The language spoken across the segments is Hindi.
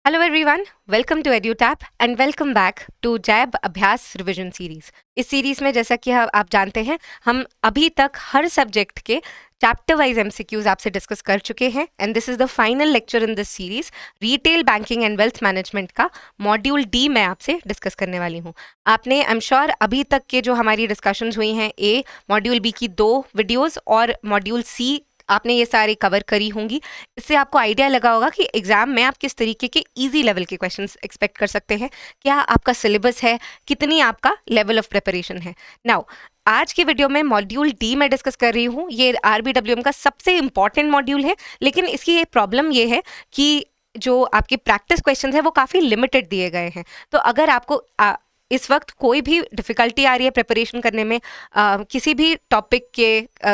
Hello everyone, welcome to EduTap and welcome back to JAIIB Abhyas revision series. इस सीरीज में जैसा कि आप जानते हैं, हम अभी तक हर सब्जेक्ट के चैप्टर वाइज MCQs आपसे डिस्कस कर चुके हैं and this is the final lecture in this series. Retail banking and wealth management का मॉड्यूल डी मैं आपसे डिस्कस करने वाली हूँ। आपने आई एम श्योर अभी तक के जो हमारी डिस्कशंस हुई हैं, मॉड्यूल बी की 2 वीडियोस और मॉड्यूल सी, आपने ये सारी कवर करी होंगी। इससे आपको आइडिया लगा होगा कि एग्जाम में आप किस तरीके के इजी लेवल के क्वेश्चंस एक्सपेक्ट कर सकते हैं, क्या आपका सिलेबस है, कितनी आपका लेवल ऑफ प्रिपरेशन है। नाउ आज की वीडियो में मॉड्यूल डी में डिस्कस कर रही हूँ। ये RBWM का सबसे इंपॉर्टेंट मॉड्यूल है, लेकिन इसकी एक प्रॉब्लम ये है कि जो आपके प्रैक्टिस क्वेश्चन है वो काफ़ी लिमिटेड दिए गए हैं। तो अगर आपको इस वक्त कोई भी डिफ़िकल्टी आ रही है प्रिपरेशन करने में, किसी भी टॉपिक के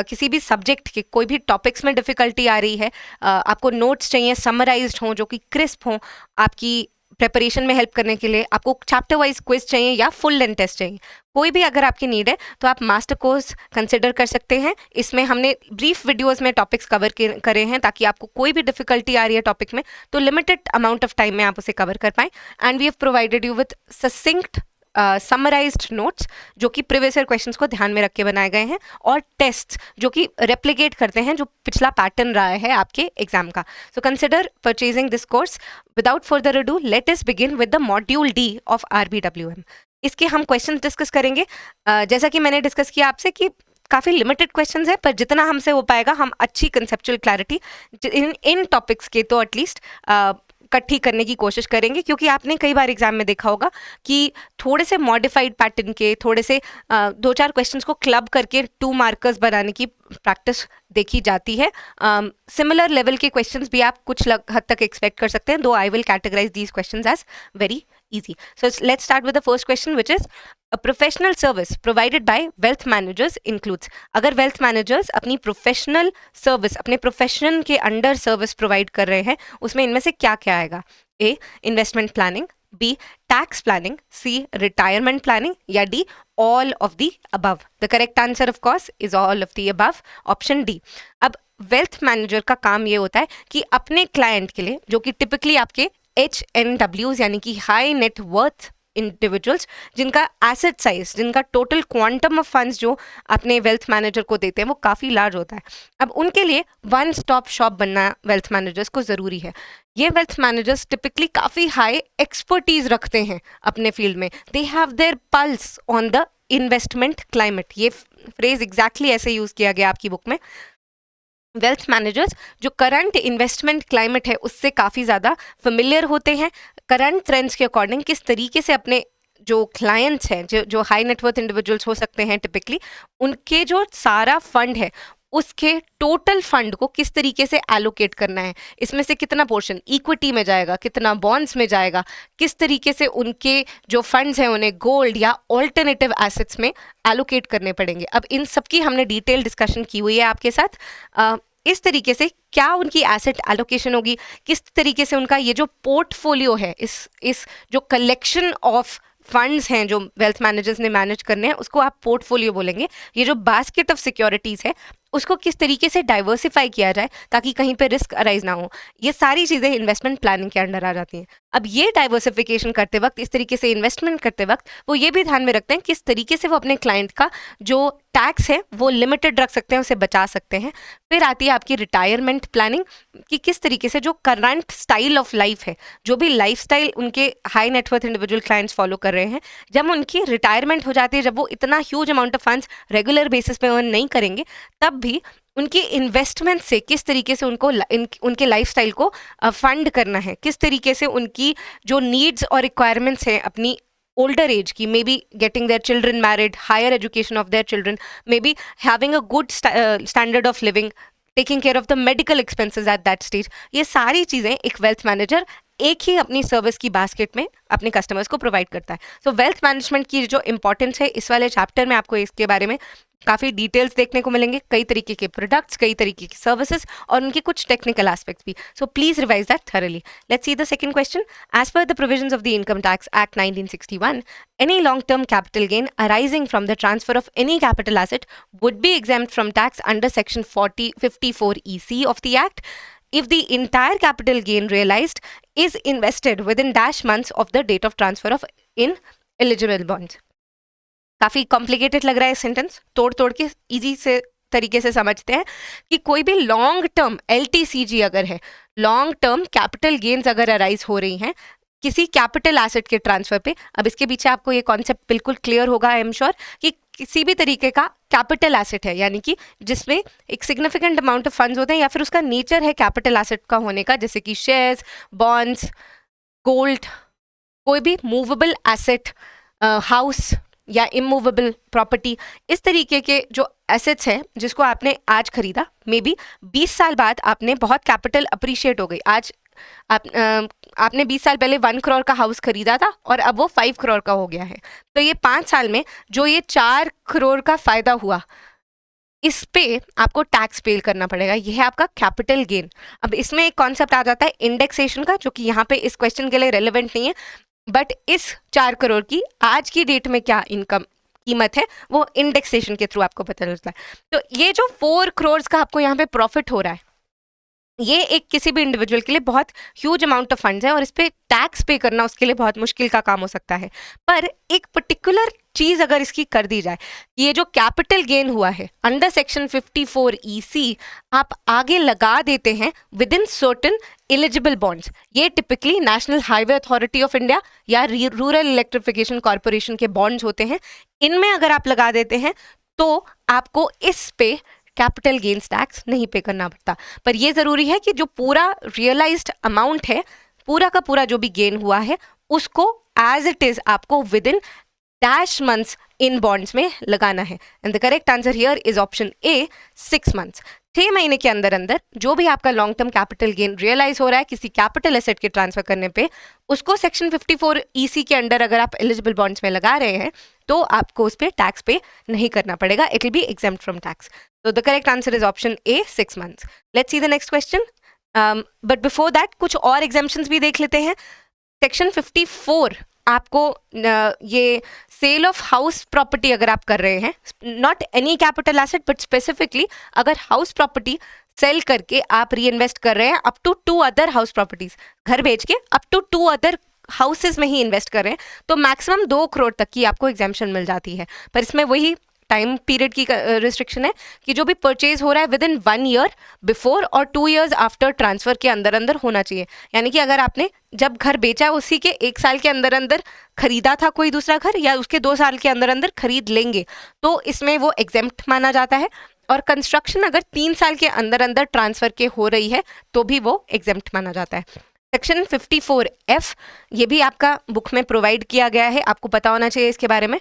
किसी भी सब्जेक्ट के कोई भी टॉपिक्स में डिफ़िकल्टी आ रही है, आपको नोट्स चाहिए समराइज्ड हों, जो कि क्रिस्प हों, आपकी प्रिपरेशन में हेल्प करने के लिए आपको चैप्टर वाइज क्विज चाहिए या फुल लेंथ टेस्ट चाहिए, कोई भी अगर आपकी नीड है तो आप मास्टर कोर्स कंसिडर कर सकते हैं। इसमें हमने ब्रीफ वीडियोस में टॉपिक्स कवर करे हैं ताकि आपको कोई भी डिफ़िकल्टी आ रही है टॉपिक में तो लिमिटेड अमाउंट ऑफ टाइम में आप उसे कवर कर पाएँ। And we have provided you with succinct summarized notes जो कि प्रीवियस ईयर क्वेश्चंस को ध्यान में रख के बनाए गए हैं, और टेस्ट जो कि रेप्लिकेट करते हैं जो पिछला पैटर्न रहा है आपके एग्जाम का। So consider purchasing this course. Without further ado, let us begin with the module D of RBWM। इसके हम क्वेश्चन डिस्कस करेंगे। जैसा कि मैंने डिस्कस किया आपसे कि काफ़ी लिमिटेड क्वेश्चंस है, पर जितना हमसे हो पाएगा हम अच्छी कंसेप्चुअल क्लैरिटी इन टॉपिक्स के तो एटलीस्ट इकट्ठी करने की कोशिश करेंगे, क्योंकि आपने कई बार एग्जाम में देखा होगा कि थोड़े से मॉडिफाइड पैटर्न के थोड़े से 2-4 क्वेश्चंस को क्लब करके 2 मार्कर्स बनाने की प्रैक्टिस देखी जाती है। सिमिलर लेवल के क्वेश्चंस भी आप कुछ हद तक एक्सपेक्ट कर सकते हैं, though I will categorize these questions as very easy. So let's start with the first question, which is a professional service provided by wealth managers includes. अगर wealth managers अपनी professional service अपने profession के अंडर service provide कर रहे हैं, उसमें इनमें से क्या क्या आएगा? A. investment planning, B. tax planning, C. retirement planning, या D. all of the above. The correct answer of course is all of the above, option D. अब वेल्थ मैनेजर का काम ये होता है कि अपने क्लाइंट के लिए, जो कि टिपिकली आपके HNWs यानी कि हाई नेट वर्थ इंडिविजुअल्स, जिनका एसेट साइज, जिनका टोटल क्वांटम ऑफ फंड्स जो अपने वेल्थ मैनेजर को देते हैं वो काफ़ी लार्ज होता है, अब उनके लिए वन स्टॉप शॉप बनना वेल्थ मैनेजर्स को ज़रूरी है। ये वेल्थ मैनेजर्स टिपिकली काफ़ी हाई एक्सपर्टीज रखते हैं अपने फील्ड में। They have their pulse on the investment climate. ये फ्रेज एग्जैक्टली ऐसे यूज़ किया गया आपकी बुक में। वेल्थ मैनेजर्स जो करंट इन्वेस्टमेंट क्लाइमेट है उससे काफ़ी ज़्यादा फेमिलियर होते हैं, करंट ट्रेंड्स के अकॉर्डिंग किस तरीके से अपने जो क्लाइंट्स हैं, जो हाई नेटवर्थ इंडिविजुअल्स हो सकते हैं टिपिकली, उनके जो सारा फंड है उसके टोटल फंड को किस तरीके से एलोकेट करना है, इसमें से कितना पोर्शन इक्विटी में जाएगा, कितना बॉन्ड्स में जाएगा, किस तरीके से उनके जो फंड्स हैं उन्हें गोल्ड या ऑल्टरनेटिव एसेट्स में एलोकेट करने पड़ेंगे। अब इन सब की हमने डिटेल डिस्कशन की हुई है आपके साथ। इस तरीके से क्या उनकी एसेट एलोकेशन होगी, किस तरीके से उनका ये जो पोर्टफोलियो है, इस जो कलेक्शन ऑफ फंड्स हैं जो वेल्थ मैनेजर्स ने मैनेज करने हैं उसको आप पोर्टफोलियो बोलेंगे। ये जो बास्केट ऑफ सिक्योरिटीज़ है उसको किस तरीके से डाइवर्सिफाई किया जाए ताकि कहीं पे रिस्क अराइज ना हो, ये सारी चीज़ें इन्वेस्टमेंट प्लानिंग के अंडर आ जाती हैं। अब ये डाइवर्सिफिकेशन करते वक्त, इस तरीके से इन्वेस्टमेंट करते वक्त वो ये भी ध्यान में रखते हैं किस तरीके से वो अपने क्लाइंट का जो टैक्स है वो लिमिटेड रख सकते हैं, उसे बचा सकते हैं। फिर आती है आपकी रिटायरमेंट प्लानिंग कि किस तरीके से जो करंट स्टाइल ऑफ लाइफ है, जो भी लाइफ स्टाइल उनके high net worth individual clients follow कर रहे हैं, जब उनकी रिटायरमेंट हो जाती है, जब वो इतना huge amount of funds regular basis पे अर्न नहीं करेंगे, तब भी उनकी इन्वेस्टमेंट से किस तरीके से उनको उनके लाइफस्टाइल को फंड करना है, किस तरीके से उनकी जो नीड्स और रिक्वायरमेंट्स हैं अपनी ओल्डर एज की, may be getting their children married, higher education of their children, may be having a good standard of living, taking care of the medical expenses at that stage, ये सारी चीज़ें एक वेल्थ मैनेजर एक ही अपनी सर्विस की बास्केट में अपने कस्टमर्स को प्रोवाइड करता है। सो वेल्थ मैनेजमेंट की जो इंपॉर्टेंस है इस वाले चैप्टर में आपको इसके बारे में काफ़ी डिटेल्स देखने को मिलेंगे, कई तरीके के प्रोडक्ट्स, कई तरीके की सर्विसेज और उनके कुछ टेक्निकल एस्पेक्ट्स भी। So please revise that thoroughly. Let's see the second question. As per the provisions of the income tax act 1961, any long-term capital gain arising from the transfer of any capital asset would be exempt from tax under section 54 EC of the act if the entire capital gain realized is invested within dash months of the date of transfer of ineligible bonds. काफी कॉम्प्लिकेटेड लग रहा है सेंटेंस, तोड़ तोड़ के इजी से तरीके से समझते हैं कि कोई भी लॉन्ग टर्म LTCG अगर है, लॉन्ग टर्म कैपिटल गेन्स अगर अराइज हो रही हैं किसी कैपिटल एसेट के ट्रांसफर पे, अब इसके पीछे आपको ये कॉन्सेप्ट बिल्कुल क्लियर होगा आई एम श्योर कि किसी भी तरीके का कैपिटल एसेट है यानी कि जिसमें एक सिग्निफिकेंट अमाउंट ऑफ फंड्स होते हैं या फिर उसका नेचर है कैपिटल एसेट का होने का, जैसे कि शेयर्स, बॉन्ड्स, गोल्ड, कोई भी मूवेबल एसेट, हाउस या इमूवेबल प्रॉपर्टी, इस तरीके के जो एसेट्स हैं जिसको आपने आज खरीदा, मे बी 20 साल बाद आपने बहुत कैपिटल अप्रिशिएट हो गई, आज आपने 20 साल पहले 1 करोड़ का हाउस खरीदा था और अब वो 5 करोड़ का हो गया है, तो ये 5 साल में जो ये 4 करोड़ का फायदा हुआ इस पे आपको टैक्स पे करना पड़ेगा, ये है आपका कैपिटल गेन। अब इसमें एक कॉन्सेप्ट आ जाता है इंडेक्सेशन का, जो कि यहाँ पे इस क्वेश्चन के लिए रेलेवेंट नहीं है, बट इस 4 करोड़ की आज की डेट में क्या इनकम कीमत है वो इंडेक्सेशन के थ्रू आपको पता चलता है। तो ये जो 4 करोड़ का आपको यहाँ पे प्रॉफिट हो रहा है, ये एक किसी भी इंडिविजुअल के लिए बहुत ह्यूज अमाउंट ऑफ फंड्स है और इस पे टैक्स पे करना उसके लिए बहुत मुश्किल का काम हो सकता है। पर एक पर्टिकुलर चीज अगर इसकी कर दी जाए, ये जो कैपिटल गेन हुआ है अंडर सेक्शन 54 EC आप आगे लगा देते हैं within certain eligible bonds, ये typically National Highway Authority of India या रूरल इलेक्ट्रिफिकेशन कॉर्पोरेशन के बॉन्ड्स होते हैं, इनमें अगर आप लगा देते हैं तो आपको इस पे कैपिटल गेन्स टैक्स नहीं पे करना पड़ता। पर ये जरूरी है कि जो पूरा रियलाइज्ड अमाउंट है, पूरा का पूरा जो भी गेन हुआ है, उसको एज इट इज आपको within dash months in bonds में लगाना है। And the correct answer here is option A, 6 months. 6 महीने के अंदर अंदर जो भी आपका long term capital gain realize हो रहा है किसी कैपिटल एसेट के ट्रांसफर करने पे, उसको सेक्शन 54 EC के अंडर अगर आप एलिजिबल बॉन्ड्स में लगा रहे हैं तो आपको उस पर टैक्स पे नहीं करना पड़ेगा, it will be exempt from tax. So the correct answer is option A, 6 months. Let's see the next question. But before that कुछ और exemptions भी देख लेते हैं। Section 54 आपको ये सेल ऑफ हाउस प्रॉपर्टी अगर आप कर रहे हैं, not any capital asset but specifically अगर हाउस प्रॉपर्टी सेल करके आप री इन्वेस्ट कर रहे हैं up to 2 other house properties, घर बेच के अप टू 2 अदर हाउसेज में ही इन्वेस्ट कर रहे हैं तो मैक्सिमम 2 करोड़ तक की आपको एग्जेम्पशन मिल जाती है। पर इसमें वही टाइम पीरियड की रिस्ट्रिक्शन है कि जो भी परचेज हो रहा है विद इन 1 ईयर बिफोर और 2 years आफ्टर ट्रांसफर के अंदर अंदर होना चाहिए। यानी कि अगर आपने जब घर बेचा है उसी के 1 साल के अंदर अंदर खरीदा था कोई दूसरा घर या उसके 2 साल के अंदर अंदर खरीद लेंगे तो इसमें वो एग्जेम्प्ट माना जाता है। और कंस्ट्रक्शन अगर 3 साल के अंदर अंदर ट्रांसफर के हो रही है तो भी वो एग्जेम्प्ट माना जाता है। सेक्शन 54F ये भी आपका बुक में प्रोवाइड किया गया है, आपको पता होना चाहिए इसके बारे में।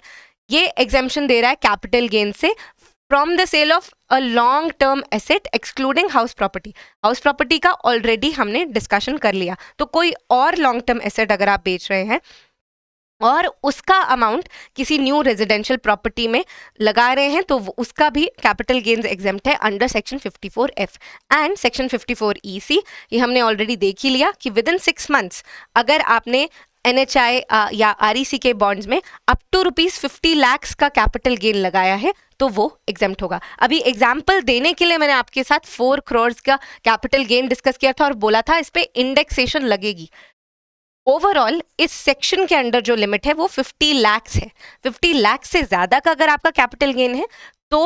ये एग्जेम्पशन दे रहा है कैपिटल गेन से from the sale of a long term asset excluding house property. House property का ऑलरेडी हमने डिस्कशन कर लिया, तो कोई और लॉन्ग टर्म एसेट अगर आप बेच रहे हैं और उसका अमाउंट किसी न्यू रेजिडेंशियल प्रॉपर्टी में लगा रहे हैं तो उसका भी कैपिटल गेन्स एग्जेम्प्ट है under section 54F and section 54 EC। ये हमने ऑलरेडी देख ही लिया कि विद इन 6 months अगर आपने NHI या REC के बॉन्ड्स में अप टू ₹50 lakhs का कैपिटल गेन लगाया है तो वो एग्जेम्प्ट होगा। अभी एग्जाम्पल देने के लिए मैंने आपके साथ 4 करोड़ का कैपिटल गेन डिस्कस किया था और बोला था इस पे इंडेक्सेशन लगेगी। ओवरऑल इस सेक्शन के अंडर जो लिमिट है वो 50 lakhs है। 50 lakhs से ज़्यादा का अगर आपका कैपिटल गेन है तो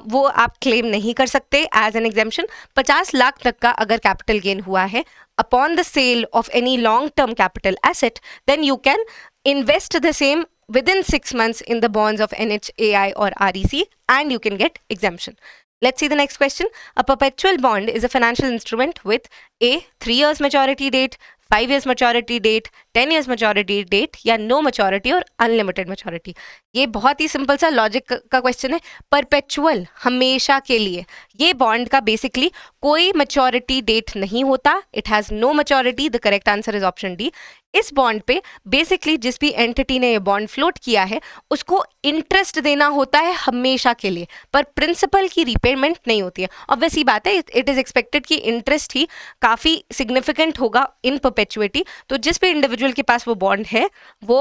वो आप क्लेम नहीं कर सकते एज एन एग्जेम्पशन। 50 लाख तक का अगर कैपिटल गेन हुआ है upon the sale of any long-term capital asset, then you can invest the same within 6 months in the bonds of NHAI or REC and you can get exemption. Let's see the next question. A perpetual bond is a financial instrument with A, 3 years maturity date, 5 years maturity date, 10 years maturity date या no maturity और unlimited maturity। ये बहुत ही सिंपल सा लॉजिक का क्वेश्चन है। परपेचुअल हमेशा के लिए, ये बॉन्ड का बेसिकली कोई मैच्योरिटी डेट नहीं होता, it has no maturity. The correct answer is option D. इस बॉन्ड पे बेसिकली जिस भी एंटिटी ने ये बॉन्ड फ्लोट किया है उसको इंटरेस्ट देना होता है हमेशा के लिए, पर प्रिंसिपल की रीपेमेंट नहीं होती है। ऑब्वियस ही बात है, इट इज़ एक्सपेक्टेड कि इंटरेस्ट ही काफ़ी सिग्निफिकेंट होगा इन परपेचुइटी। तो जिस भी इंडिविजुअल के पास वो बॉन्ड है वो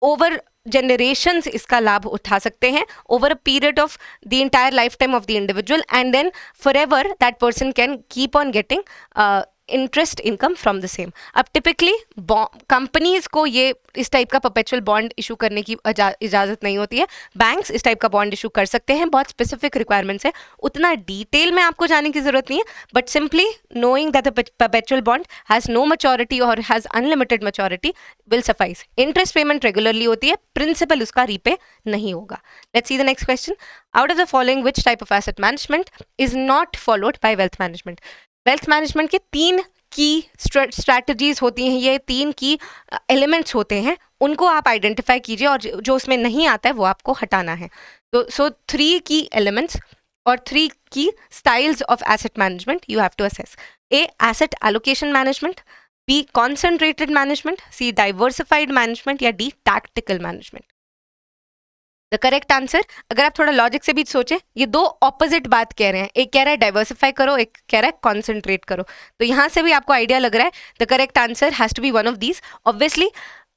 ओवर generations इसका लाभ उठा सकते हैं over a period of the entire lifetime of the individual, and then forever that person can keep on getting interest income from the same. अब टिपिकली कंपनीज को ये इस टाइप का परपेचुअल बॉन्ड इशू करने की इजाज़त नहीं होती है. बैंक्स इस टाइप का बॉन्ड इशू कर सकते हैं, बहुत स्पेसिफिक रिक्वायरमेंट्स है, उतना डिटेल में आपको जाने की जरूरत नहीं है, but simply knowing that the perpetual bond has no maturity और has unlimited maturity will suffice. Interest payment regularly होती है, प्रिंसिपल उसका रीपे नहीं होगा. Let's see the next question. Out of the following which type of asset management is not followed by wealth management? Wealth management के 3 की स्ट्रैटेजीज होती हैं, ये 3 की एलिमेंट्स होते हैं, उनको आप आइडेंटिफाई कीजिए और जो उसमें नहीं आता है वो आपको हटाना है. तो 3 की एलिमेंट्स और 3 की styles of asset management you have to assess. A, asset allocation management. B, concentrated management. C, diversified management. या D, tactical management. The correct answer, अगर आप थोड़ा लॉजिक से भी सोचें, ये 2 ऑपोजिट बात कह रहे हैं. एक कह रहा है डाइवर्सिफाई करो, एक कह रहा है कॉन्सेंट्रेट करो. तो यहाँ से भी आपको आइडिया लग रहा है the correct answer has to be one of these. Obviously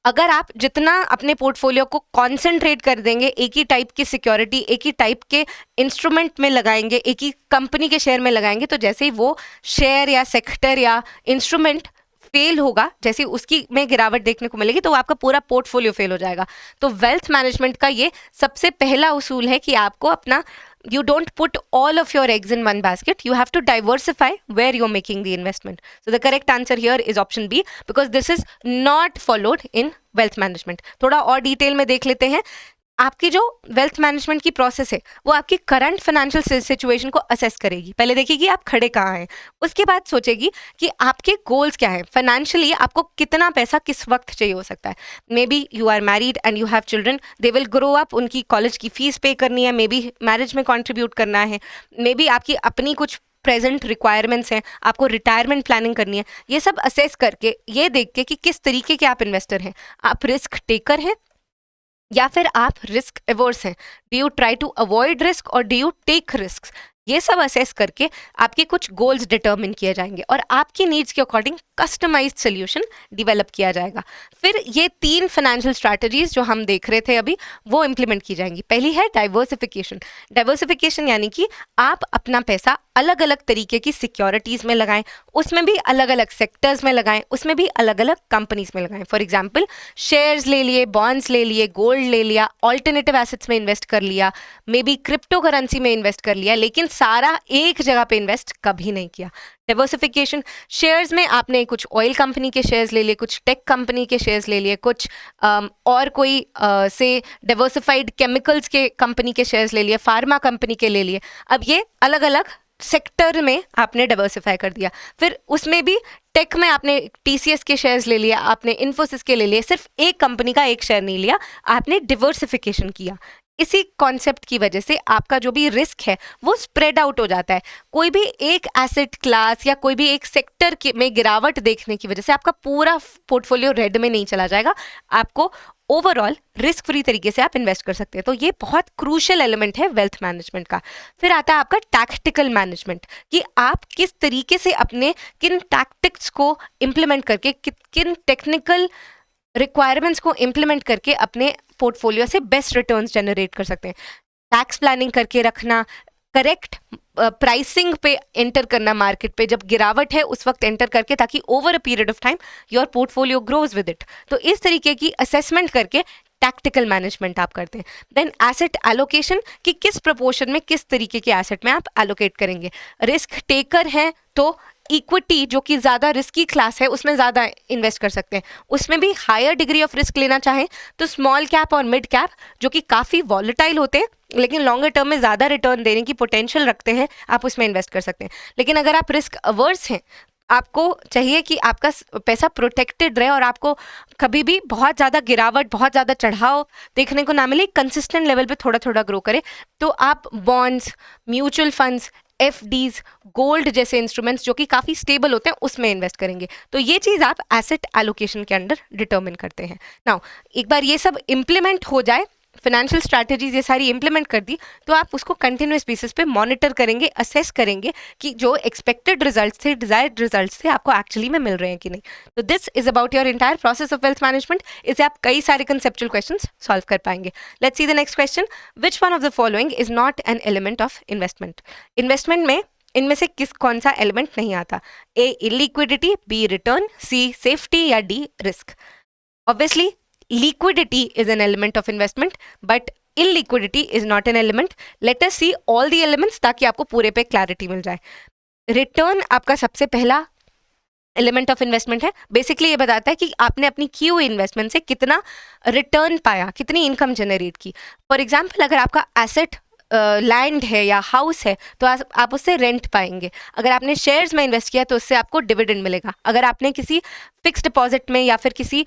अगर आप जितना अपने पोर्टफोलियो को कॉन्सेंट्रेट कर देंगे, एक ही टाइप की सिक्योरिटी, एक ही टाइप के इंस्ट्रूमेंट में लगाएंगे, एक ही कंपनी के शेयर में लगाएंगे, तो जैसे ही वो शेयर या सेक्टर या इंस्ट्रूमेंट फेल होगा, जैसे उसकी में गिरावट देखने को मिलेगी, तो आपका पूरा पोर्टफोलियो फेल हो जाएगा. तो वेल्थ मैनेजमेंट का ये सबसे पहला उसूल है कि आपको अपना you don't put all of your eggs in one basket. You have to diversify where you're making the investment. So the correct answer here is option B, because this is not followed in wealth management. थोड़ा और डिटेल में देख लेते हैं. आपकी जो वेल्थ मैनेजमेंट की प्रोसेस है वो आपकी करंट फाइनेंशियल सिचुएशन को असेस करेगी. पहले देखिएगी आप खड़े कहाँ हैं, उसके बाद सोचेगी कि आपके गोल्स क्या हैं फाइनेंशियली, आपको कितना पैसा किस वक्त चाहिए हो सकता है. May be you are married and you have children, they will grow up, उनकी कॉलेज की फीस पे करनी है, मे बी मैरिज में कॉन्ट्रीब्यूट करना है, मे बी आपकी अपनी कुछ प्रेजेंट रिक्वायरमेंट्स हैं, आपको रिटायरमेंट प्लानिंग करनी है. ये सब असेस करके, ये देख के कि किस तरीके के आप इन्वेस्टर हैं, आप रिस्क टेकर हैं या फिर आप रिस्क एवर्स हैं. Do you try to avoid risk और डू यू टेक रिस्क? ये सब असेस करके आपके कुछ गोल्स डिटर्मिन किए जाएंगे और आपकी नीड्स के अकॉर्डिंग कस्टमाइज्ड सोल्यूशन डिवेलप किया जाएगा. फिर ये 3 फाइनेंशियल स्ट्रैटेजीज जो हम देख रहे थे अभी, वो इम्प्लीमेंट की जाएंगी. पहली है डाइवर्सिफिकेशन. डाइवर्सिफिकेशन यानी कि आप अपना पैसा अलग अलग तरीके की सिक्योरिटीज़ में लगाएं, उसमें भी अलग अलग सेक्टर्स में लगाएं, उसमें भी अलग अलग कंपनीज में लगाएं. फॉर एग्जाम्पल शेयर्स ले लिए, बॉन्ड्स ले लिए, गोल्ड ले लिया, ऑल्टरनेटिव एसेट्स में इन्वेस्ट कर लिया, मे बी क्रिप्टो करेंसी में इन्वेस्ट कर लिया, लेकिन सारा एक जगह पे इन्वेस्ट कभी नहीं किया. डाइवर्सिफिकेशन, शेयर्स में आपने कुछ ऑयल कंपनी के शेयर्स ले लिए, कुछ टेक कंपनी के शेयर्स ले लिए, कुछ और कोई से डाइवर्सिफाइड केमिकल्स के कंपनी के शेयर्स ले लिए, फार्मा कंपनी के ले लिए. अब ये अलग अलग सेक्टर में आपने डाइवर्सिफाई कर दिया. फिर उसमें भी टेक में आपने टीसीएस के शेयर्स ले लिया, आपने इन्फोसिस के ले लिए, सिर्फ एक कंपनी का एक शेयर नहीं लिया, आपने डाइवर्सिफिकेशन किया. इसी कॉन्सेप्ट की वजह से आपका जो भी रिस्क है वो स्प्रेड आउट हो जाता है. कोई भी एक एसेट क्लास या कोई भी एक सेक्टर में गिरावट देखने की वजह से आपका पूरा पोर्टफोलियो रेड में नहीं चला जाएगा. आपको ओवरऑल रिस्क फ्री तरीके से आप इन्वेस्ट कर सकते हैं. तो ये बहुत क्रूशियल एलिमेंट है वेल्थ मैनेजमेंट का. फिर आता है आपका टैक्टिकल मैनेजमेंट, कि आप किस तरीके से अपने किन टैक्टिक्स को इम्प्लीमेंट करके, किन टेक्निकल रिक्वायरमेंट्स को इम्प्लीमेंट करके अपने पोर्टफोलियो से बेस्ट रिटर्न्स जनरेट कर सकते हैं. टैक्स प्लानिंग करके रखना, करेक्ट प्राइसिंग पे एंटर करना, मार्केट पे जब गिरावट है उस वक्त एंटर करके, ताकि over a period of time your portfolio grows with it. तो इस तरीके की असेसमेंट करके टैक्टिकल मैनेजमेंट आप करते हैं. देन एसेट एलोकेशन, कि किस प्रोपोर्शन में किस तरीके के एसेट में आप एलोकेट करेंगे. रिस्क टेकर हैं तो इक्विटी जो कि ज़्यादा रिस्की क्लास है उसमें ज़्यादा इन्वेस्ट कर सकते हैं. उसमें भी हायर डिग्री ऑफ रिस्क लेना चाहें तो स्मॉल कैप और मिड कैप जो कि काफ़ी वॉलेटाइल होते हैं लेकिन लॉन्गर टर्म में ज़्यादा रिटर्न देने की पोटेंशियल रखते हैं, आप उसमें इन्वेस्ट कर सकते हैं. लेकिन अगर आप रिस्क अवर्स हैं, आपको चाहिए कि आपका पैसा प्रोटेक्टेड रहे और आपको कभी भी बहुत ज़्यादा गिरावट, बहुत ज़्यादा चढ़ाव देखने को ना मिले, कंसिस्टेंट लेवल पे थोड़ा थोड़ा ग्रो करे, तो आप bonds, mutual funds, FDs, gold जैसे इंस्ट्रूमेंट्स जो कि काफ़ी स्टेबल होते हैं उसमें इन्वेस्ट करेंगे. तो ये चीज़ आप एसेट एलोकेशन के अंडर डिटर्मिन करते हैं. नाउ एक बार ये सब इम्प्लीमेंट हो जाए फाइनेंशियल स्ट्रैटेजीज ये सारी इंप्लीमेंट कर दी, तो आप उसको कंटिन्यूस बेसिस पे मॉनिटर करेंगे, असेस करेंगे कि जो एक्सपेक्टेड रिजल्ट्स थे, डिजायर्ड रिजल्ट्स थे, आपको एक्चुअली में मिल रहे हैं कि नहीं. तो this is about your entire process of wealth management. इससे आप कई सारे कंसेप्चुअल क्वेश्चंस सॉल्व कर पाएंगे. Let's see the next question. Which one of the following is not an element of investment? Investment में इनमें से कौन सा एलिमेंट नहीं आता? ए इलिक्विडिटी, बी रिटर्न, सी सेफ्टी या D risk. Obviously liquidity is an element of investment, but illiquidity is not an element. Let us see all the elements ताकि आपको पूरे पे क्लैरिटी मिल जाए. रिटर्न आपका सबसे पहला एलिमेंट ऑफ इन्वेस्टमेंट है. बेसिकली ये बताता है कि आपने अपनी की हुई इन्वेस्टमेंट से कितना रिटर्न पाया, कितनी इनकम जनरेट की. फॉर एग्जाम्पल, अगर आपका एसेट लैंड है या हाउस है तो आप उससे रेंट पाएंगे. अगर आपने शेयर्स में इन्वेस्ट किया तो उससे आपको डिविडेंड मिलेगा. अगर आपने किसी फिक्स डिपॉजिट में या फिर किसी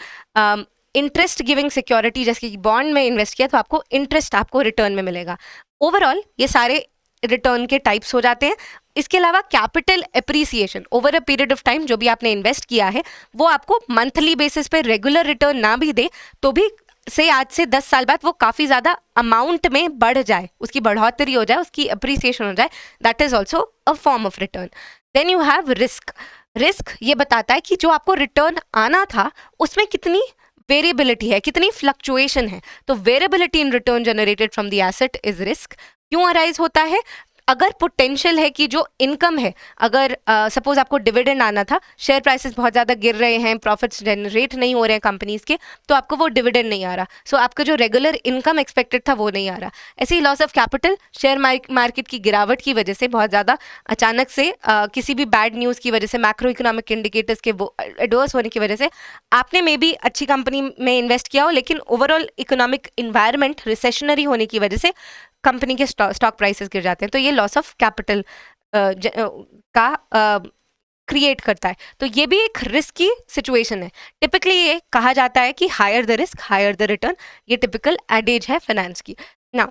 इंटरेस्ट गिविंग सिक्योरिटी जैसे कि बॉन्ड में इन्वेस्ट किया तो आपको इंटरेस्ट आपको रिटर्न में मिलेगा. ओवरऑल ये सारे रिटर्न के टाइप्स हो जाते हैं. इसके अलावा capital appreciation over a period of time, जो भी आपने इन्वेस्ट किया है वो आपको मंथली बेसिस पे रेगुलर रिटर्न ना भी दे तो भी से आज से 10 साल बाद वो काफ़ी ज़्यादा अमाउंट में बढ़ जाए, उसकी बढ़ोतरी हो जाए, उसकी अप्रिसिएशन हो जाए, that is also a form of return. Then you have risk. Risk ये बताता है कि जो आपको रिटर्न आना था उसमें कितनी वेरिएबिलिटी है, कितनी फ्लक्चुएशन है. तो variability in return generated from the asset is risk. क्यों अराइज होता है? अगर पोटेंशियल है कि जो इनकम है, अगर सपोज आपको डिविडेंड आना था, शेयर प्राइसेस बहुत ज़्यादा गिर रहे हैं, प्रॉफिट्स जनरेट नहीं हो रहे हैं कंपनीज के, तो आपको वो डिविडेंड नहीं आ रहा. सो आपका जो रेगुलर इनकम एक्सपेक्टेड था वो नहीं आ रहा. ऐसे ही loss of capital, share market की गिरावट की वजह से, बहुत ज़्यादा अचानक से किसी भी बैड न्यूज़ की वजह से, मैक्रो इकोनॉमिक इंडिकेटर्स के एडवर्स होने की वजह से आपने मे बी अच्छी कंपनी में इन्वेस्ट किया हो, लेकिन ओवरऑल इकोनॉमिक इन्वायरमेंट रिसेशनरी होने की वजह से कंपनी के स्टॉक प्राइसेस गिर जाते हैं. तो ये लॉस ऑफ कैपिटल का क्रिएट करता है. तो ये भी एक रिस्क की सिचुएशन है. टिपिकली ये कहा जाता है कि higher the risk higher the return. ये टिपिकल एडेज है फाइनेंस की. नाउ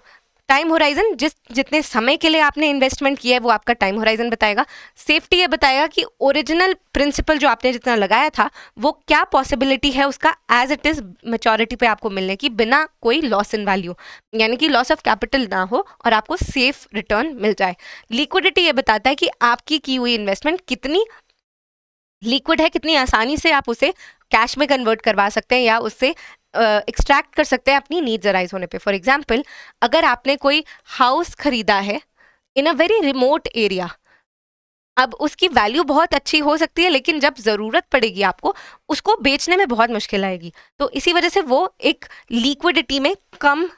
टाइम होराइजन, जितने समय के लिए आपने इन्वेस्टमेंट किया है वो आपका टाइम होराइजन बताएगा. सेफ्टी ये बताएगा कि ओरिजिनल प्रिंसिपल जो आपने जितना लगाया था वो क्या पॉसिबिलिटी है उसका एज इट इज मैच्योरिटी पे आपको मिलने की, बिना कोई लॉस इन वैल्यू, यानी कि लॉस ऑफ कैपिटल ना हो और आपको सेफ रिटर्न मिल जाए. लिक्विडिटी ये बताता है कि आपकी की हुई इन्वेस्टमेंट कितनी लिक्विड है, कितनी आसानी से आप उसे कैश में कन्वर्ट करवा सकते हैं या उससे एक्सट्रैक्ट कर सकते हैं अपनी नीड्स अराइज होने पे. फॉर एग्जाम्पल, अगर आपने कोई हाउस खरीदा है इन अ वेरी रिमोट एरिया, अब उसकी वैल्यू बहुत अच्छी हो सकती है लेकिन जब ज़रूरत पड़ेगी आपको उसको बेचने में बहुत मुश्किल आएगी. तो इसी वजह से वो एक लिक्विडिटी में कम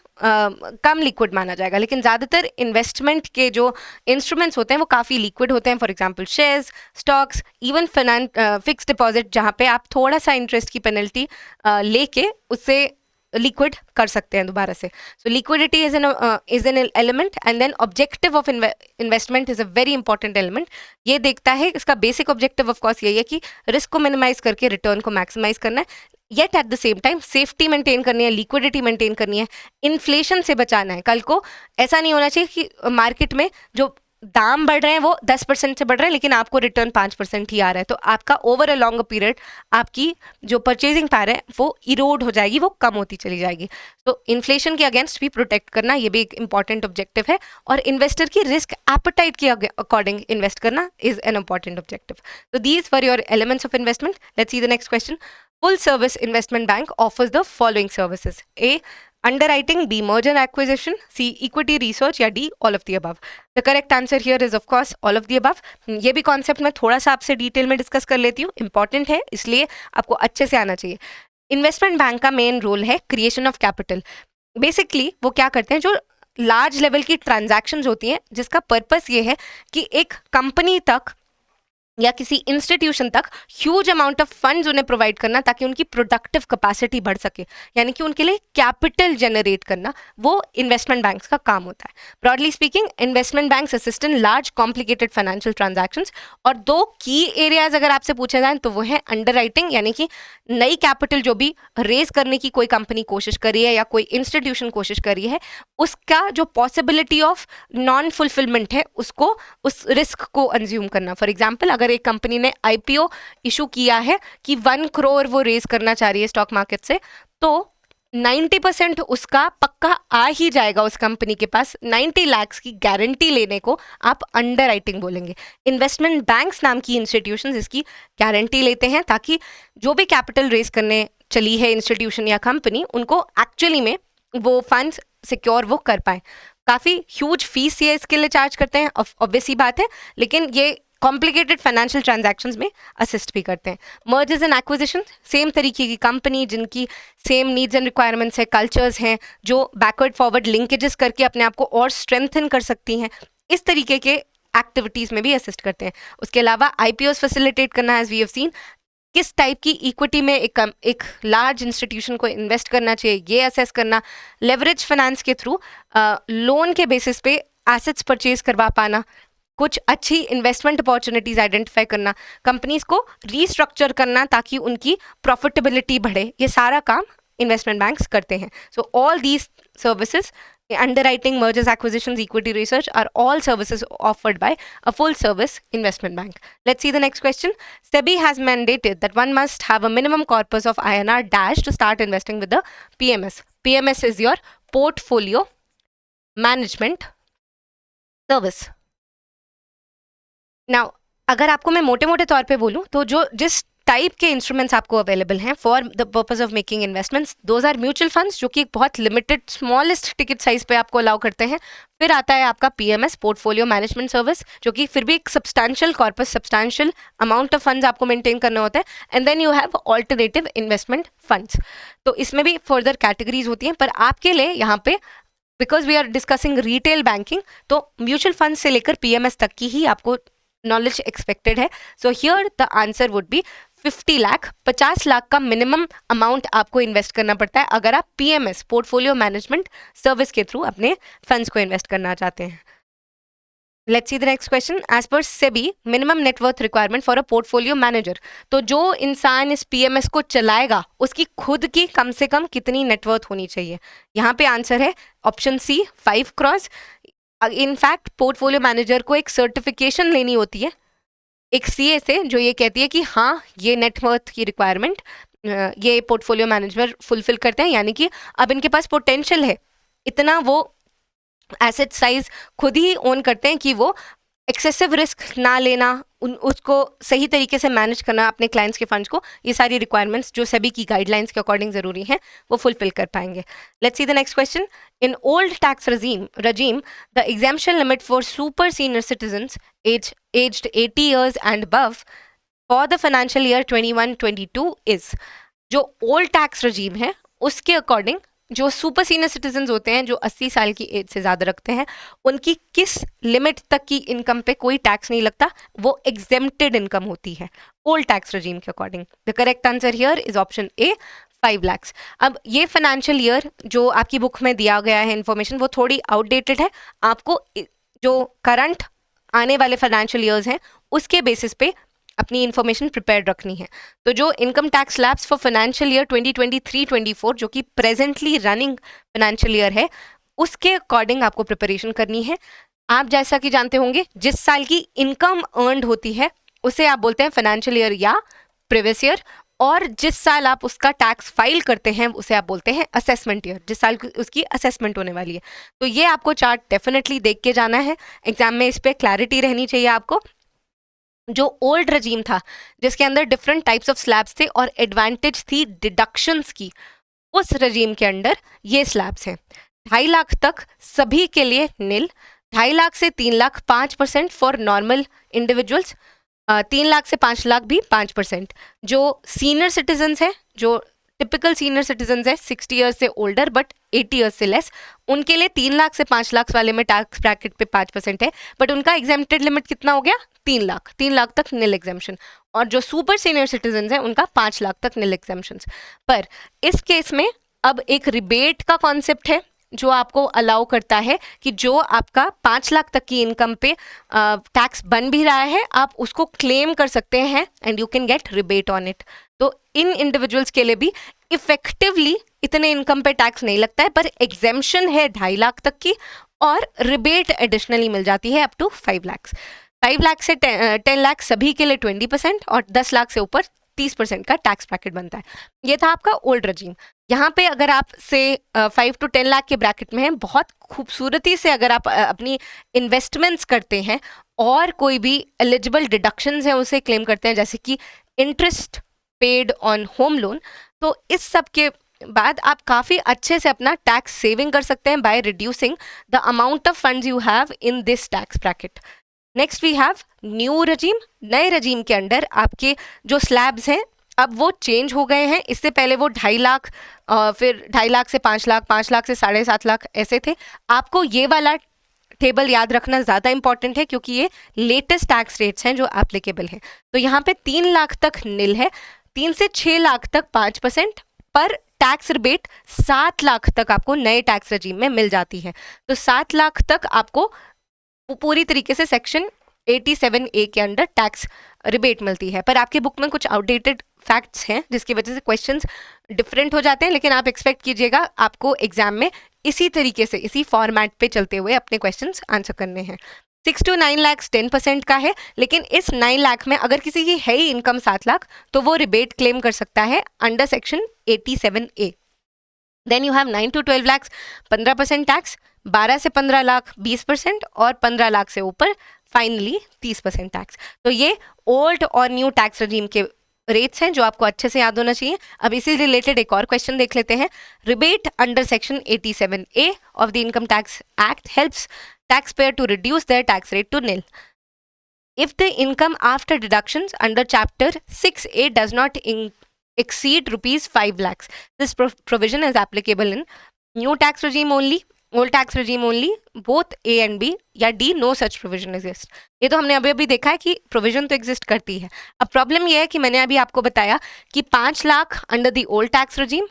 लिक्विड माना जाएगा. लेकिन ज़्यादातर इन्वेस्टमेंट के जो इंस्ट्रूमेंट्स होते हैं वो काफ़ी लिक्विड होते हैं. For example shares, stocks, even fix deposit जहाँ पे आप थोड़ा सा इंटरेस्ट की पेनल्टी लेके उससे लिक्विड कर सकते हैं दोबारा से. So liquidity is an element. And then objective of investment is a very important element. ये देखता है, इसका बेसिक ऑब्जेक्टिव ऑफ कोर्स यही है कि रिस्क को मिनिमाइज करके रिटर्न को मैक्सिमाइज करना है, yet at the same time safety maintain करनी है, लिक्विडिटी मेंटेन करनी है, इन्फ्लेशन से बचाना है. कल को ऐसा नहीं होना चाहिए कि मार्केट में जो दाम बढ़ रहे हैं वो 10% से बढ़ रहे हैं लेकिन आपको रिटर्न 5% ही आ रहा है. तो आपका ओवर अ लॉन्ग पीरियड आपकी जो परचेजिंग पावर है वो इरोड हो जाएगी, वो कम होती चली जाएगी. तो इन्फ्लेशन के अगेंस्ट भी प्रोटेक्ट करना ये भी एक इंपॉर्टेंट ऑब्जेक्टिव है. और इन्वेस्टर की रिस्क एपेटाइट के अकॉर्डिंग इन्वेस्ट करना इज एन इंपॉर्टेंट ऑब्जेक्टिव. तो these were your elements of investment. Let's see the next question. Full service investment bank offers the following services: A, underwriting, B, merger and acquisition, C, equity research या D, all of the above. The correct answer here is of course all of the above. ये भी कॉन्सेप्ट मैं थोड़ा सा आपसे डिटेल में डिस्कस कर लेती हूँ, इंपॉर्टेंट है इसलिए आपको अच्छे से आना चाहिए. इन्वेस्टमेंट बैंक का मेन रोल है क्रिएशन ऑफ कैपिटल. बेसिकली वो क्या करते हैं, जो लार्ज लेवल की ट्रांजैक्शंस होती हैं जिसका पर्पस ये है कि एक कंपनी तक या किसी इंस्टीट्यूशन तक ह्यूज अमाउंट ऑफ फंड्स उन्हें प्रोवाइड करना ताकि उनकी प्रोडक्टिव कैपेसिटी बढ़ सके, यानी कि उनके लिए कैपिटल जनरेट करना, वो इन्वेस्टमेंट बैंक्स का काम होता है. Broadly speaking, investment banks assist in large complicated financial transactions. और दो की एरियाज अगर आपसे पूछे जाए तो वो है अंडरराइटिंग, यानी कि नई कैपिटल जो भी रेज करने की कोई कंपनी कोशिश कर रही है या कोई इंस्टीट्यूशन कोशिश कर रही है, उसका जो पॉसिबिलिटी ऑफ नॉन फुलफिलमेंट है उसको, उस रिस्क को अंज्यूम करना. फॉर एग्जाम्पल, अगर एक कंपनी ने आईपीओ इशू किया है कि 1 करोड़ वो रेज करना चाह रही है स्टॉक मार्केट से, तो 90% उसका पक्का आ ही जाएगा उस कंपनी के पास, 90 लाख की गारंटी लेने को आप अंडर राइटिंग बोलेंगे। इन्वेस्टमेंट बैंक्स नाम की इंस्टीट्यूशन इसकी गारंटी लेते हैं ताकि जो भी कैपिटल रेज करने चली है इंस्टीट्यूशन या कंपनी, उनको एक्चुअली में वो फंड्स सिक्योर वो कर पाए। काफ़ी ह्यूज फीस ये इसके लिए चार्ज करते हैं, ऑब्वियस ही बात है, लेकिन ये कॉम्प्लिकेटेड फाइनेंशियल ट्रांजैक्शंस में असिस्ट भी करते हैं। मर्जर्स एंड एक्विजिशन, सेम तरीके की कंपनी जिनकी सेम नीड्स एंड रिक्वायरमेंट्स है, कल्चर्स हैं, जो बैकवर्ड फॉरवर्ड लिंकेजेस करके अपने आप को और स्ट्रेंथन कर सकती हैं, इस तरीके के एक्टिविटीज़ में भी असिस्ट करते हैं। उसके अलावा IPOs फैसिलिटेट करना, एज वी हैव सीन, किस टाइप की इक्विटी में एक लार्ज इंस्टीट्यूशन को इन्वेस्ट करना चाहिए ये असेस करना, लेवरेज फाइनेंस के थ्रू लोन के बेसिस पे एसेट्स परचेज करवा पाना, कुछ अच्छी इन्वेस्टमेंट अपॉर्चुनिटीज आइडेंटिफाई करना, कंपनीज को रीस्ट्रक्चर करना ताकि उनकी प्रॉफिटेबिलिटी बढ़े, ये सारा काम इन्वेस्टमेंट बैंक्स करते हैं। So all these services, underwriting, mergers, acquisitions, equity research are all services offered by a full service investment bank. Let's see the next question. SEBI has mandated that one must have a minimum corpus of INR dash to start investing with the PMS. PMS is your portfolio management service. Now, अगर आपको मैं मोटे मोटे तौर पे बोलूँ तो जो जिस टाइप के इंस्ट्रूमेंट्स आपको अवेलेबल हैं for the purpose of making investments, those are mutual funds जो कि एक बहुत लिमिटेड स्मॉलेस्ट टिकट साइज पे आपको अलाउ करते हैं। फिर आता है आपका PMS, पोर्टफोलियो मैनेजमेंट सर्विस, जो कि फिर भी एक substantial corpus, substantial amount of funds आपको मेंटेन करना होता है। And then you have alternative investment funds, तो इसमें भी फर्दर कैटेगरीज होती हैं। पर आपके लिए यहाँ पे because we are discussing retail banking, तो म्यूचुअल फंड से लेकर PMS तक की ही आपको नॉलेज एक्सपेक्टेड है। So here the answer would be 50 lakh, 50 lakh का मिनिमम अमाउंट आपको इन्वेस्ट करना पड़ता है अगर आप PMS, पोर्टफोलियो मैनेजमेंट सर्विस के थ्रू अपने फंड्स को इन्वेस्ट करना चाहते हैं। Let's see the next question. As per SEBI, minimum net worth requirement for a portfolio manager, तो जो इंसान इस PMS को चलाएगा उसकी खुद की कम से कम कितनी नेटवर्थ होनी चाहिए? यहाँ पे आंसर है option C, 5 cross. In fact portfolio manager को एक सर्टिफिकेशन लेनी होती है एक CA से, जो ये कहती है कि हाँ ये नेटवर्थ की रिक्वायरमेंट ये पोर्टफोलियो मैनेजर फुलफिल करते हैं, यानी कि अब इनके पास पोटेंशियल है, इतना वो एसेट साइज खुद ही ओन करते हैं कि वो एक्सेसिव रिस्क ना लेना, उसको सही तरीके से मैनेज करना अपने क्लाइंट्स के फंड्स को, ये सारी रिक्वायरमेंट्स जो सेबी की गाइडलाइंस के अकॉर्डिंग ज़रूरी हैं वो फुलफिल कर पाएंगे। Let's see the next question. In old tax regime the exemption limit for super senior citizens aged 80 years and above for the financial year 21-22 is, जो ओल्ड टैक्स regime है उसके अकॉर्डिंग जो सुपर सीनियर सिटीजन्स होते हैं जो 80 साल की एज से ज़्यादा रखते हैं, उनकी किस लिमिट तक की इनकम पे कोई टैक्स नहीं लगता, वो एग्जेम्प्टेड इनकम होती है ओल्ड टैक्स regime के according. The correct answer here is option A, 5 lakh. अब ये फाइनेंशियल ईयर जो आपकी बुक में दिया गया है इन्फॉर्मेशन वो थोड़ी आउटडेटेड है, आपको जो करंट आने वाले फाइनेंशियल ईयर्स हैं उसके बेसिस पे अपनी इन्फॉर्मेशन प्रिपेयर्ड रखनी है। तो जो income tax slabs for financial year 2023-24 जो कि प्रेजेंटली रनिंग फाइनेंशियल ईयर है, उसके अकॉर्डिंग आपको प्रिपरेशन करनी है। आप जैसा कि जानते होंगे जिस साल की इनकम अर्नड होती है उसे आप बोलते हैं फाइनेंशियल ईयर या प्रीवियस ईयर, और जिस साल आप उसका टैक्स फाइल करते हैं उसे आप बोलते हैं असेसमेंट ईयर, जिस साल उसकी असेसमेंट होने वाली है। तो ये आपको चार्ट डेफिनेटली देख के जाना है, एग्जाम में इस पर क्लैरिटी रहनी चाहिए आपको। जो ओल्ड रजीम था जिसके अंदर डिफरेंट टाइप्स ऑफ स्लैब्स थे और एडवांटेज थी डिडक्शंस की, उस रजीम के अंडर ये स्लैब्स हैं। 2.5 लाख तक सभी के लिए नील, 2.5 लाख से 3 lakh 5% for normal individuals, 3 lakh से 5 लाख भी 5%। जो सीनियर सिटीजन्स हैं, जो टिपिकल सीनियर सिटीजन्स है 60 ईयर्स से ओल्डर बट 80 ईयर्स से लेस, उनके लिए 3 लाख से 5 लाख वाले में टैक्स ब्रैकेट पे 5% है, बट उनका एग्जेम्प्टेड लिमिट कितना हो गया? 3 लाख। 3 लाख तक नील एग्जेम्पशन। और जो सुपर सीनियर सिटीजन्स हैं उनका 5 लाख तक नील एग्जेम्पशन। पर इस केस में अब एक रिबेट का कॉन्सेप्ट है जो आपको अलाउ करता है कि जो आपका 5 लाख तक की इनकम पे टैक्स बन भी रहा है आप उसको क्लेम कर सकते हैं and you can get rebate on it. तो इन इंडिविजुअल्स के लिए भी इफेक्टिवली इतने इनकम पे टैक्स नहीं लगता है, पर एग्जेम्पशन है 2.5 लाख तक की और रिबेट एडिशनली मिल जाती है अप टू 5 लाख। 5 लाख से 10 लाख सभी के लिए 20% और 10 लाख से ऊपर 30% का टैक्स ब्रैकेट बनता है। ये था आपका ओल्ड रजीम। यहाँ पे अगर आप से 5 to 10 लाख के ब्रैकेट में हैं, बहुत खूबसूरती से अगर आप अपनी इन्वेस्टमेंट्स करते हैं और कोई भी एलिजिबल डिडक्शंस हैं उसे क्लेम करते हैं, जैसे कि interest paid on home loan, तो इस सब के बाद आप काफ़ी अच्छे से अपना टैक्स सेविंग कर सकते हैं by reducing the amount of funds you have in this tax bracket. Next we have new regime. नए रजीम के अंडर आपके जो स्लैब्स हैं अब वो चेंज हो गए हैं। इससे पहले वो 2.5 लाख, फिर 2.5 लाख से 5 लाख, 5 लाख से 7.5 लाख ऐसे थे। आपको ये वाला टेबल याद रखना ज़्यादा इंपॉर्टेंट है क्योंकि ये लेटेस्ट टैक्स रेट्स हैं जो एप्लीकेबल हैं। तो यहाँ पे 3 लाख तक नील है, 3 से 6 लाख तक 5%, पर टैक्स रिबेट 7 लाख तक आपको नए टैक्स रजीम में मिल जाती है। तो 7 लाख तक आपको पूरी तरीके से सेक्शन 87A के अंडर टैक्स रिबेट मिलती है। पर आपकी बुक में कुछ आउटडेटेड फैक्ट्स हैं जिसकी वजह से क्वेश्चंस डिफरेंट हो जाते हैं, लेकिन आप एक्सपेक्ट कीजिएगा आपको एग्जाम में इसी तरीके से, इसी फॉर्मेट पे चलते हुए अपने क्वेश्चंस आंसर करने हैं। 6 to 9 लाख 10% का है, लेकिन इस 9 लाख में अगर किसी की है ही इनकम 7 लाख तो वो रिबेट क्लेम कर सकता है under section 87A। Then you have 9 to 12 lakh 15% tax, 12 से 15 लाख 20% और 15 लाख से ऊपर फाइनली 30% टैक्स। तो ये ओल्ड और न्यू टैक्स रजीम के रेट्स हैं जो आपको अच्छे से याद होना चाहिए। अब इसी रिलेटेड एक और क्वेश्चन देख लेते हैं। Rebate under section 87A of the income tax act helps taxpayer to reduce their tax rate to nil if the income after deductions under chapter 6A does not exceed rupees 5 lakhs. This provision is applicable in new tax regime only, old tax regime only, both A and B, या D no such provision exists. ये तो हमने अभी देखा है कि प्रोविजन तो एग्जिस्ट करती है। अब प्रॉब्लम ये है कि मैंने अभी आपको बताया कि 5 lakh under the old tax रजीम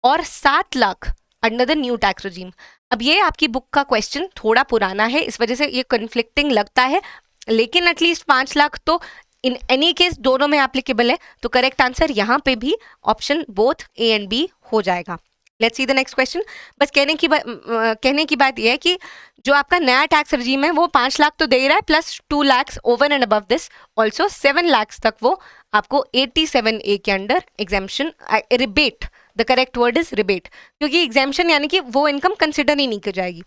और 7 lakh under the new tax रजीम। अब ये आपकी बुक का क्वेश्चन थोड़ा पुराना है, इस वजह से ये कन्फ्लिक्टिंग लगता है, लेकिन एटलीस्ट 5 लाख तो इन एनी केस दोनों में एप्लीकेबल है। तो करेक्ट आंसर यहाँ पे भी option both A and B हो जाएगा। Let's see the next question. बस कहने की बात यह है कि जो आपका नया टैक्स रजीम है वो 5 लाख तो दे रहा है, plus 2 lakh over and above this also 7 lakh तक वो आपको 87A के under exemption rebate, the correct word is rebate, क्योंकि एग्जाम्पशन यानी कि वो इनकम कंसिडर ही नहीं की जाएगी।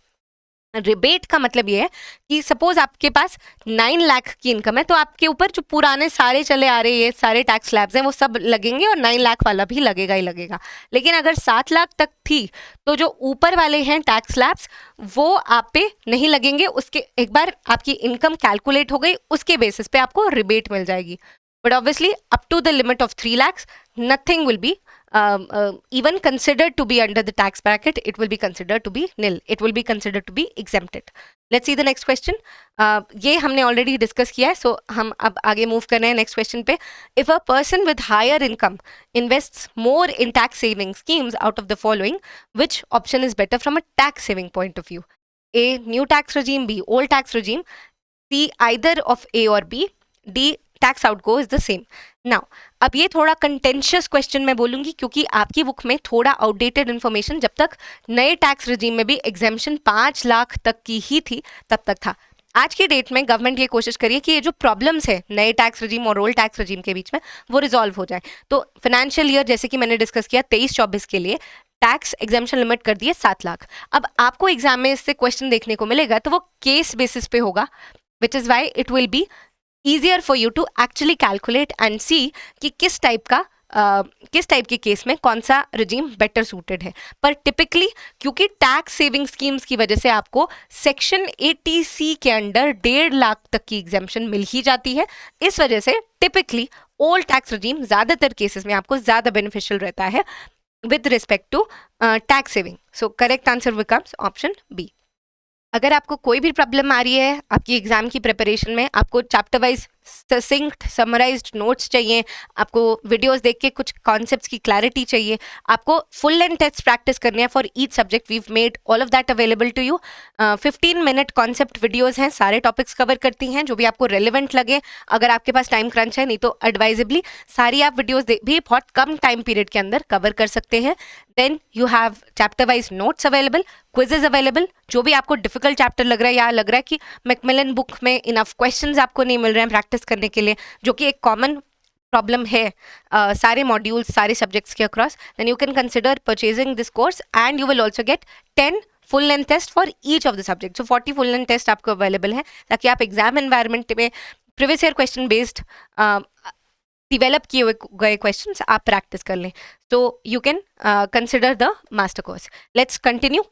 रिबेट का मतलब ये है कि सपोज आपके पास 9 लाख की इनकम है तो आपके ऊपर जो पुराने सारे चले आ रहे ये सारे टैक्स स्लैब्स हैं वो सब लगेंगे और 9 लाख वाला भी लगेगा ही लगेगा। लेकिन अगर 7 लाख तक थी तो जो ऊपर वाले हैं टैक्स स्लैब्स वो आप पे नहीं लगेंगे। उसके एक बार आपकी इनकम कैलकुलेट हो गई उसके बेसिस पे आपको रिबेट मिल जाएगी। But obviously up to the limit of 3 lakhs nothing will be even considered to be under the tax bracket. It will be considered to be nil. It will be considered to be exempted. Let's see the next question. ये हमने already discuss किया है, so हम अब आगे move कर रहे हैं next question पे। If a person with higher income invests more in tax saving schemes out of the following, which option is better from a tax saving point of view? A, new tax regime, B, old tax regime, C, either of A or B, D, tax outgo is the same. Now अब ये थोड़ा कंटेंशियस क्वेश्चन मैं बोलूंगी क्योंकि आपकी बुक में थोड़ा आउटडेटेड इन्फॉर्मेशन, जब तक नए टैक्स रजीम में भी एग्जेम्पशन 5 लाख तक की ही थी तब तक था। आज की डेट में गवर्नमेंट ये कोशिश करिए कि ये जो प्रॉब्लम्स है नए टैक्स रजीम और ओल्ड टैक्स रजीम के बीच में वो रिजॉल्व हो जाए। तो फाइनेंशियल ईयर जैसे कि मैंने डिस्कस किया 23-24 के लिए टैक्स एग्जेम्पशन लिमिट कर दिए 7 लाख। अब आपको एग्जाम में इससे क्वेश्चन देखने को मिलेगा तो वो केस बेसिस पे होगा, which is why it will be easier for you to actually calculate and see कि किस टाइप के केस में कौन सा रजीम बेटर सूटेड है। पर टिपिकली क्योंकि टैक्स सेविंग स्कीम्स की वजह से आपको सेक्शन 80C के अंडर 1.5 लाख तक की एग्जाम्पशन मिल ही जाती है, इस वजह से टिपिकली ओल्ड टैक्स रजीम ज़्यादातर केसेस में आपको ज़्यादा बेनिफिशियल रहता है with respect to tax saving. So correct answer becomes option B. अगर आपको कोई भी प्रॉब्लम आ रही है आपकी एग्जाम की प्रिपरेशन में, आपको chapter wise succinct summarized notes चाहिए, आपको वीडियोस देख के कुछ कॉन्सेप्ट्स की क्लैरिटी चाहिए, आपको फुल एंड टेस्ट प्रैक्टिस करनी है for each subject, we made all of that available to you. 15 minute concept videos हैं, सारे टॉपिक्स कवर करती हैं जो भी आपको रेलिवेंट लगे। अगर आपके पास टाइम क्रंच है, नहीं तो एडवाइजेबली सारी आप वीडियोस भी बहुत कम टाइम पीरियड के अंदर कवर कर सकते हैं। Then you have chapter wise notes available, quizzes available. जो भी आपको डिफिकल्ट चैप्टर लग रहा है या लग रहा है कि मैकमिलन बुक में इनफ क्वेश्चंस आपको नहीं मिल रहे हैं प्रैक्टिस करने के लिए, जो कि एक कॉमन प्रॉब्लम है सारे मॉड्यूल्स सारे सब्जेक्ट्स के across, then you can consider purchasing this course and you will also get 10 full length test for each of the subject. So 40 full length test आपको अवेलेबल है ताकि आप एग्जाम एनवायरनमेंट में previous year question based develop किए गए क्वेश्चंस आप प्रैक्टिस कर लें. तो you can consider the master course. Let's continue.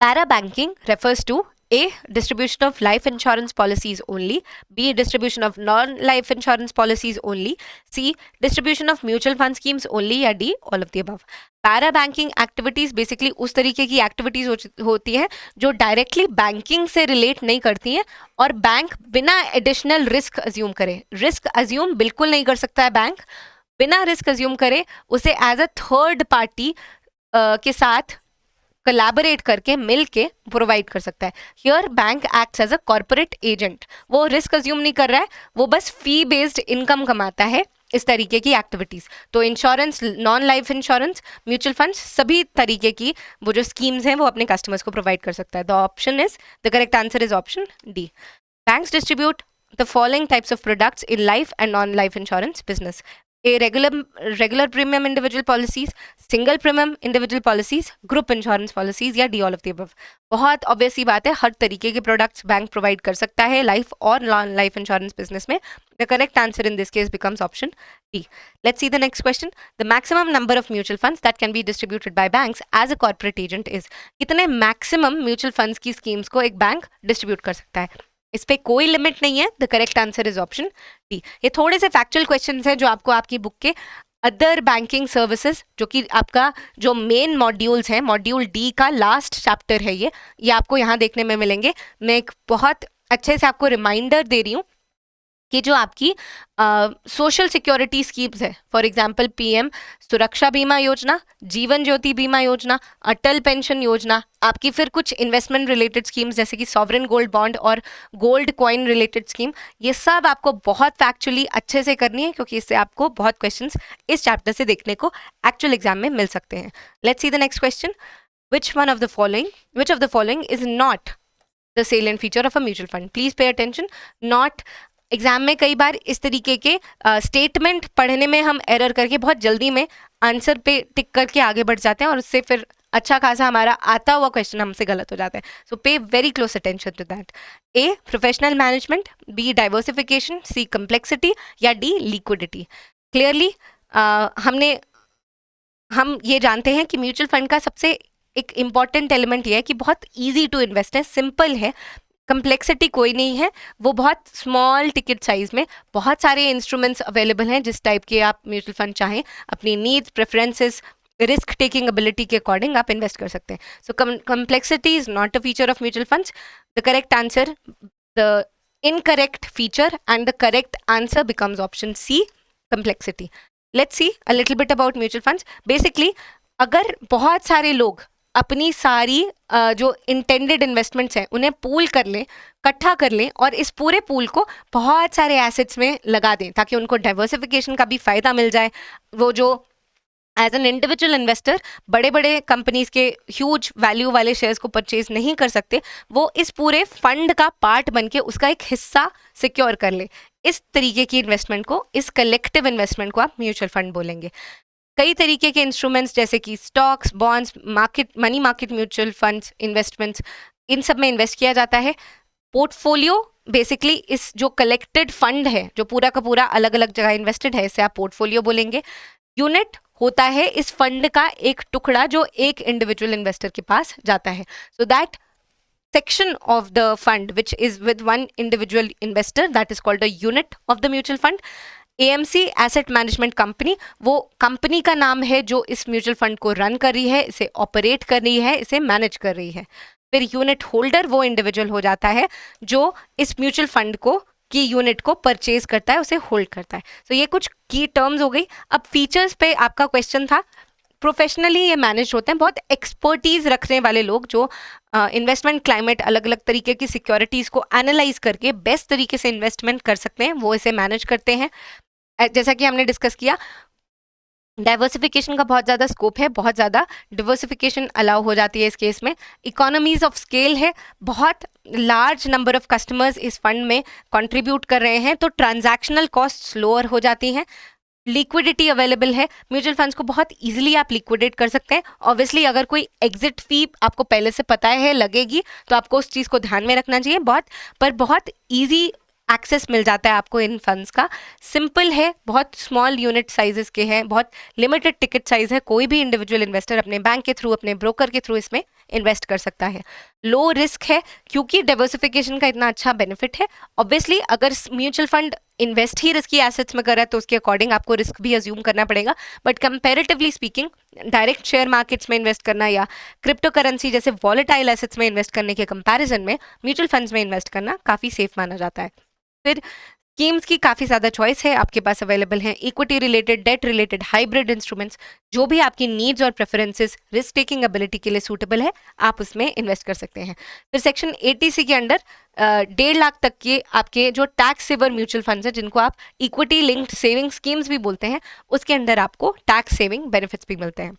Para banking refers to A. Distribution of life insurance policies only. B. Distribution of non-life insurance policies only. C. Distribution of mutual fund schemes only. या D. All of the above. Para banking activities basically उस तरीके की एक्टिविटीज़ होती हैं जो डायरेक्टली बैंकिंग से रिलेट नहीं करती हैं और बैंक बिना एडिशनल रिस्क अज्यूम करे. रिस्क अज्यूम बिल्कुल नहीं कर सकता है बैंक. बिना रिस्क अज्यूम करे उसे एज अ थर्ड पार्टी के साथ कोलैबोरेट करके मिल के प्रोवाइड कर सकता है. Here bank acts as a corporate agent. वो रिस्क अज्यूम नहीं कर रहा है, वो बस फी बेस्ड इनकम कमाता है इस तरीके की एक्टिविटीज़. तो insurance, non life insurance, mutual funds, सभी तरीके की वो जो स्कीम्स हैं वो अपने कस्टमर्स को प्रोवाइड कर सकता है. The option is, the correct answer is option D. Banks distribute the following types of products in life and non-life insurance business. A regular premium individual policies, single premium individual policies, group insurance policies या D all of the above. बहुत obvious सी बात है, हर तरीके के products बैंक provide कर सकता है life और non-life insurance business में. The correct answer in this case becomes option D. Let's see the next question. The maximum number of mutual funds that can be distributed by banks as a corporate agent is. कितने maximum mutual funds की schemes को एक बैंक distribute कर सकता है? इस पे कोई लिमिट नहीं है. The correct answer is option D. ये थोड़े से फैक्चुअल क्वेश्चंस हैं जो आपको आपकी बुक के अदर बैंकिंग सर्विसेज, जो कि आपका जो मेन मॉड्यूल्स हैं, मॉड्यूल डी का लास्ट चैप्टर है, ये आपको यहाँ देखने में मिलेंगे. मैं एक बहुत अच्छे से आपको रिमाइंडर दे रही हूँ कि जो आपकी सोशल सिक्योरिटी स्कीम्स है, फॉर एग्जांपल पीएम सुरक्षा बीमा योजना, जीवन ज्योति बीमा योजना, अटल पेंशन योजना, आपकी फिर कुछ इन्वेस्टमेंट रिलेटेड स्कीम्स जैसे कि सॉवरेन गोल्ड बॉन्ड और गोल्ड कॉइन रिलेटेड स्कीम, ये सब आपको बहुत फैक्चुअली अच्छे से करनी है क्योंकि इससे आपको बहुत क्वेश्चंस इस चैप्टर से देखने को एक्चुअल एग्जाम में मिल सकते हैं. Let's see the next question. Which of the following is not the salient feature of a mutual fund? Please pay attention. Not, exam में कई बार इस तरीके के स्टेटमेंट पढ़ने में हम एरर करके बहुत जल्दी में आंसर पे टिक करके आगे बढ़ जाते हैं और उससे फिर अच्छा खासा हमारा आता हुआ क्वेश्चन हमसे गलत हो जाता है. So pay very close attention to that. A professional management, B diversification, C complexity या डी लिक्विडिटी. क्लियरली हम ये जानते हैं कि म्यूचुअल फंड का सबसे एक इम्पॉर्टेंट एलिमेंट ये है कि बहुत ईजी टू इन्वेस्ट है, सिंपल है, कम्प्लेक्सिटी कोई नहीं है, वो बहुत स्मॉल टिकट साइज में बहुत सारे इंस्ट्रूमेंट्स अवेलेबल हैं जिस टाइप के आप म्यूचुअल फंड चाहें, अपनी needs, preferences, risk taking ability के अकॉर्डिंग आप इन्वेस्ट कर सकते हैं. So complexity is not a feature of mutual funds. The correct answer, the incorrect feature and the correct answer becomes option C, complexity. Let's see a little bit about mutual funds. Basically अगर बहुत सारे लोग अपनी सारी जो इंटेंडेड इन्वेस्टमेंट्स हैं उन्हें पूल कर लें, इकट्ठा कर लें और इस पूरे पूल को बहुत सारे एसेट्स में लगा दें ताकि उनको डाइवर्सिफिकेशन का भी फ़ायदा मिल जाए. वो जो एज एन इंडिविजुअल इन्वेस्टर बड़े बड़े कंपनीज के ह्यूज वैल्यू वाले शेयर्स को परचेज नहीं कर सकते, वो इस पूरे फंड का पार्ट बन के उसका एक हिस्सा सिक्योर कर ले. इस तरीके की इन्वेस्टमेंट को, इस कलेक्टिव इन्वेस्टमेंट को आप म्यूचुअल फंड बोलेंगे. कई तरीके के इंस्ट्रूमेंट्स जैसे कि stocks, bonds, money market mutual funds, investments, इन सब में इन्वेस्ट किया जाता है. पोर्टफोलियो बेसिकली इस जो कलेक्टेड फंड है जो पूरा का पूरा अलग अलग जगह इन्वेस्टेड है, इसे आप पोर्टफोलियो बोलेंगे. यूनिट होता है इस फंड का एक टुकड़ा जो एक इंडिविजुअल इन्वेस्टर के पास जाता है. So that section of the fund which is with one individual investor, that is called a unit of the mutual fund. AMC asset management company, वो कंपनी का नाम है जो इस म्यूचुअल फंड को रन कर रही है, इसे ऑपरेट कर रही है, इसे मैनेज कर रही है. फिर यूनिट होल्डर वो इंडिविजुअल हो जाता है जो इस म्यूचुअल फंड को की यूनिट को परचेज करता है, उसे होल्ड करता है. तो ये कुछ की टर्म्स हो गई. अब फीचर्स पे आपका क्वेश्चन था. प्रोफेशनली ये मैनेज होते हैं, बहुत एक्सपर्टीज़ रखने वाले लोग जो इन्वेस्टमेंट क्लाइमेट, अलग अलग तरीके की सिक्योरिटीज़ को एनालाइज करके बेस्ट तरीके से इन्वेस्टमेंट कर सकते हैं, वो इसे मैनेज करते हैं. जैसा कि हमने डिस्कस किया, डाइवर्सिफिकेशन का बहुत ज़्यादा स्कोप है, बहुत ज़्यादा डिवर्सिफिकेशन अलाउ हो जाती है इस केस में। इकोनॉमीज ऑफ स्केल है, बहुत लार्ज नंबर ऑफ कस्टमर्स इस फंड में कंट्रीब्यूट कर रहे हैं, तो ट्रांजैक्शनल कॉस्ट लोअर हो जाती हैं। लिक्विडिटी अवेलेबल है, म्यूचुअल फंड्स को बहुत इजीली आप लिक्विडेट कर सकते हैं। ऑब्वियसली अगर कोई एग्जिट फी आपको पहले से पता है लगेगी, तो आपको उस चीज़ को ध्यान में रखना चाहिए। बहुत ईजी एक्सेस मिल जाता है आपको इन फंड्स का। सिंपल है, बहुत स्मॉल यूनिट साइजेस के हैं, बहुत लिमिटेड टिकट साइज है, कोई भी इंडिविजुअल इन्वेस्टर अपने बैंक के थ्रू, अपने ब्रोकर के थ्रू इसमें इन्वेस्ट कर सकता है। लो रिस्क है क्योंकि डाइवर्सिफिकेशन का इतना अच्छा बेनिफिट है। ऑब्वियसली अगर म्यूचुअल फंड इन्वेस्ट ही रिस्की एसेट्स में कर रहा है तो उसके अकॉर्डिंग आपको रिस्क भी अज्यूम करना पड़ेगा, but comparatively speaking direct share markets में इन्वेस्ट करना या क्रिप्टो करेंसी जैसे वॉलेटाइल एसेट्स में इन्वेस्ट करने के कंपैरिजन में म्यूचुअल फंड्स में इन्वेस्ट करना काफ़ी सेफ माना जाता है। फिर स्कीम्स की काफ़ी ज़्यादा चॉइस है आपके पास अवेलेबल हैं, equity related, debt related, hybrid instruments, जो भी आपकी नीड्स और प्रेफरेंसेस रिस्क टेकिंग एबिलिटी के लिए सूटेबल है आप उसमें इन्वेस्ट कर सकते हैं। फिर सेक्शन 80C के अंडर 1.5 लाख तक के आपके जो टैक्स सेवर म्यूचुअल फंड्स हैं, जिनको आप इक्विटी लिंक्ड सेविंग स्कीम्स भी बोलते हैं, उसके अंडर आपको टैक्स सेविंग बेनिफिट्स भी मिलते हैं।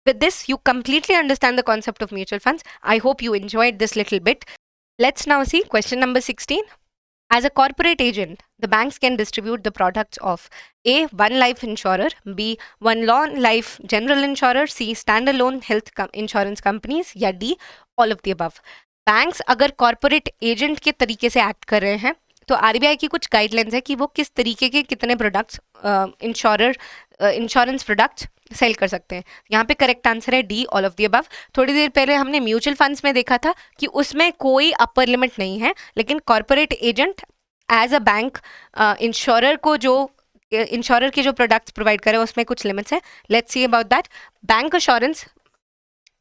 With this, you completely understand the concept of mutual funds. I hope you enjoyed this little bit. Let's now see question number 16. As a corporate agent, the banks can distribute the products of A. One life insurer, B. One non-life general insurer, C. Standalone health insurance companies, या D. All of the above. Banks अगर corporate agent के तरीके से act कर रहे हैं तो RBI की कुछ गाइडलाइंस है कि वो किस तरीके के कितने प्रोडक्ट्स इंश्योरेंस प्रोडक्ट्स सेल कर सकते हैं। यहाँ पे करेक्ट आंसर है D, all of the above. थोड़ी देर पहले हमने म्यूचुअल फंड्स में देखा था कि उसमें कोई अपर लिमिट नहीं है, लेकिन corporate agent as a bank insurer को जो इंश्योरर के जो प्रोडक्ट्स प्रोवाइड करे उसमें कुछ लिमिट्स हैं। Let's see about that. Bank assurance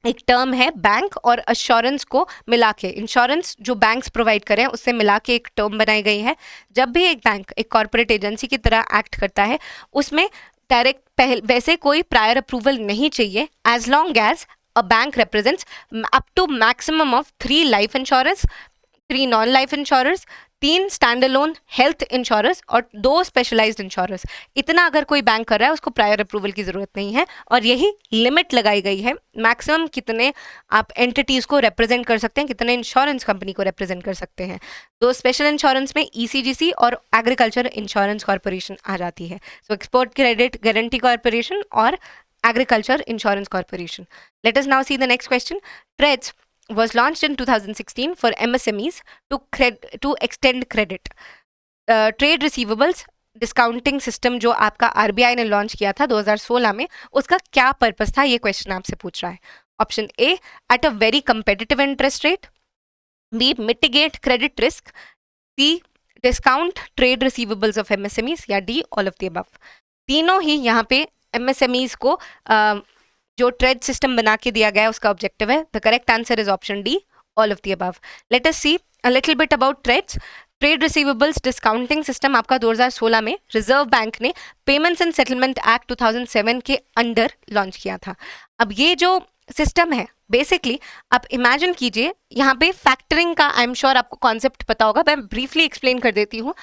एक टर्म है, बैंक और अश्योरेंस को मिला के, इंश्योरेंस जो बैंक्स प्रोवाइड करें उससे मिला के एक टर्म बनाई गई है। जब भी एक बैंक एक कॉर्पोरेट एजेंसी की तरह एक्ट करता है उसमें डायरेक्ट वैसे कोई प्रायर अप्रूवल नहीं चाहिए, as long as a bank represents up to maximum of 3 life insurance, 3 non life insurance, 3 stand alone health insurance और 2 स्पेशलाइज्ड इंश्योरेंस। इतना अगर कोई बैंक कर रहा है उसको प्रायर अप्रूवल की जरूरत नहीं है, और यही लिमिट लगाई गई है मैक्सिमम कितने आप एंटिटीज को रिप्रेजेंट कर सकते हैं, कितने इंश्योरेंस कंपनी को रिप्रेजेंट कर सकते हैं। 2 स्पेशल इंश्योरेंस में ECGC और एग्रीकल्चर इंश्योरेंस कॉर्पोरेशन आ जाती है। So export credit guarantee corporation और agriculture insurance corporation. Let us now see the next question. TReDS was launched in 2016 for MSMEs to extend credit. Trade receivables discounting system जो आपका RBI ने लॉन्च किया था 2016 में, उसका क्या पर्पस था, ये क्वेश्चन आपसे पूछ रहा है। Option A, at a very competitive interest rate, B mitigate credit risk, C discount trade receivables of MSMEs, या D all of the above. तीनों ही यहाँ पे MSMEs को जो ट्रेड सिस्टम बना के दिया गया है उसका ऑब्जेक्टिव है। The correct answer is option D, all of the above. Let us see a little bit about trades. Trade receivables discounting system आपका 2016 में रिजर्व बैंक ने पेमेंट्स एंड सेटलमेंट एक्ट 2007 के अंडर लॉन्च किया था। अब ये जो सिस्टम है बेसिकली आप इमेजिन कीजिए, यहाँ पे फैक्टरिंग का आई एम श्योर आपको कॉन्सेप्ट पता होगा, मैं ब्रीफली एक्सप्लेन कर देती हूँ।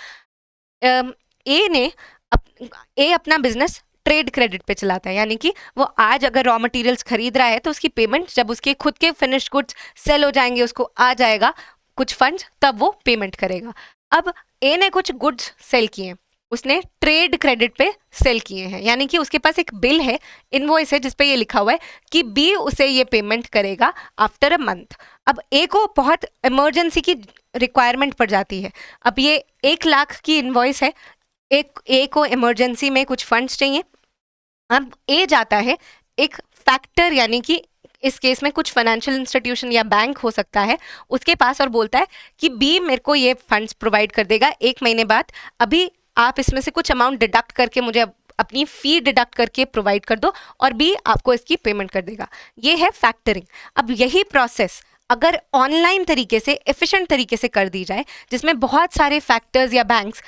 ए अपना बिजनेस ट्रेड क्रेडिट पे चलाता है, यानी कि वो आज अगर रॉ मटेरियल्स खरीद रहा है तो उसकी पेमेंट जब उसके खुद के फिनिश्ड गुड्स सेल हो जाएंगे, उसको आ जाएगा कुछ फंड्स, तब वो पेमेंट करेगा। अब ए ने कुछ गुड्स सेल किए, उसने ट्रेड क्रेडिट पे सेल किए हैं, यानी कि उसके पास एक बिल है, इनवॉइस है, जिसपे ये लिखा हुआ है कि बी उसे ये पेमेंट करेगा आफ्टर अ मंथ। अब ए को बहुत इमरजेंसी की रिक्वायरमेंट पड़ जाती है। अब ये 1 लाख की इनवॉइस है, एक ए को इमरजेंसी में कुछ फंड्स चाहिए। अब ए जाता है एक फैक्टर, यानी कि इस केस में कुछ फाइनेंशियल इंस्टीट्यूशन या बैंक हो सकता है, उसके पास, और बोलता है कि बी मेरे को ये फंड्स प्रोवाइड कर देगा 1 महीने बाद, अभी आप इसमें से कुछ अमाउंट डिडक्ट करके मुझे अपनी फी डिडक्ट करके प्रोवाइड कर दो, और बी आपको इसकी पेमेंट कर देगा। ये है फैक्टरिंग। अब यही प्रोसेस अगर ऑनलाइन तरीके से, एफिशिएंट तरीके से कर दी जाए, जिसमें बहुत सारे फैक्टर्स या बैंक्स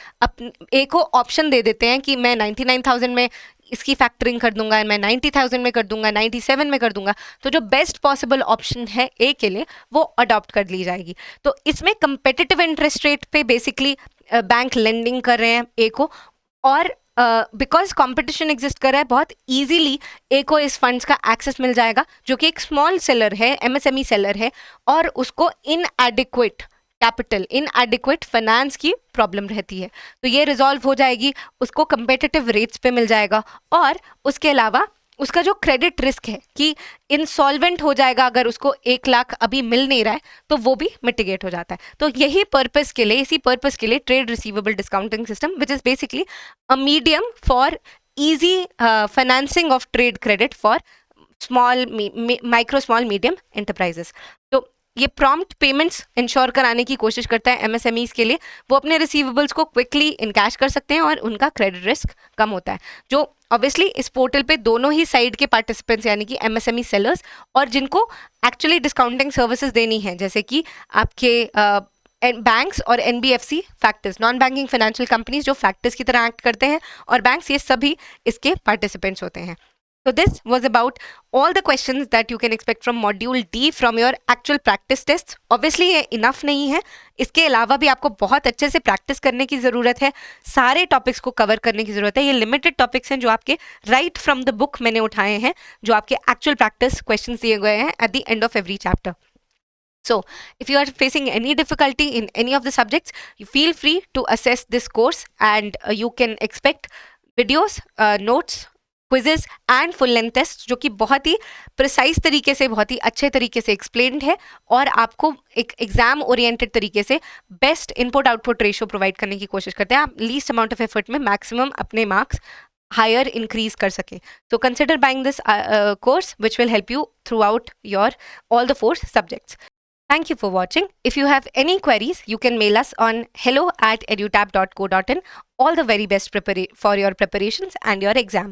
ए को ऑप्शन दे देते हैं कि मैं 99,000 में इसकी फैक्टरिंग कर दूंगा, मैं 90,000 में कर दूंगा, 97 में कर दूंगा, तो जो बेस्ट पॉसिबल ऑप्शन है ए के लिए वो अडॉप्ट कर ली जाएगी। तो इसमें कंपेटिटिव इंटरेस्ट रेट पे बेसिकली बैंक लेंडिंग कर रहे हैं ए को, और बिकॉज कंपटीशन एग्जिस्ट कर रहा है, बहुत इजीली एक को इस फंड्स का एक्सेस मिल जाएगा जो कि एक स्मॉल सेलर है, एमएसएमई सेलर है, और उसको इनएडिक्वेट कैपिटल, इनएडिक्वेट फाइनेंस की प्रॉब्लम रहती है, तो ये रिजॉल्व हो जाएगी, उसको कंपेटिटिव रेट्स पे मिल जाएगा, और उसके अलावा उसका जो क्रेडिट रिस्क है कि इंसॉल्वेंट हो जाएगा अगर उसको 1 लाख अभी मिल नहीं रहा है, तो वो भी मिटिगेट हो जाता है। तो यही पर्पस के लिए, इसी पर्पस के लिए trade receivable discounting system, which is basically a medium for easy financing of trade credit for small micro small medium enterprises। तो ये प्रॉम्प्ट पेमेंट्स इंश्योर कराने की कोशिश करता है एमएसएमईज के लिए, वो अपने रिसीवेबल्स को क्विकली इनकैश कर सकते हैं और उनका क्रेडिट रिस्क कम होता है, जो ऑब्वियसली इस पोर्टल पे दोनों ही साइड के पार्टिसिपेंट्स यानी कि एमएसएमई सेलर्स और जिनको एक्चुअली डिस्काउंटिंग सर्विसेज देनी है, जैसे कि आपके बैंक्स और NBFC factors, non banking financial companies जो फैक्टर्स की तरह एक्ट करते हैं, और बैंक्स, ये सभी इसके पार्टिसिपेंट्स होते हैं। So this was about all the questions that you can expect from module D from your actual practice tests। Obviously ये enough नहीं है, इसके अलावा भी आपको बहुत अच्छे से प्रैक्टिस करने की ज़रूरत है, सारे टॉपिक्स को कवर करने की ज़रूरत है। ये लिमिटेड टॉपिक्स हैं जो आपके राइट फ्रॉम द बुक मैंने उठाए हैं, जो आपके एक्चुअल प्रैक्टिस क्वेश्चंस दिए गए हैं at the end of every chapter। So if you are facing any difficulty in any of the subjects, you feel free to assess this course, and you can expect videos, notes, quizzes and full length test, जो कि बहुत ही प्रिसाइज तरीके से, बहुत ही अच्छे तरीके से एक्सप्लेन्ड है, और आपको एक एग्जाम ओरिएंटेड तरीके से best input output ratio provide करने की कोशिश करते हैं, आप लीस्ट अमाउंट ऑफ एफर्ट में मैक्सिमम अपने मार्क्स हायर इंक्रीज कर सके। So consider buying this course which will help you through out your all the 4 subjects। Thank you for watching. If you have any queries, you can mail us on hello@edutab.co.in. All the very best for your preparations and your exam.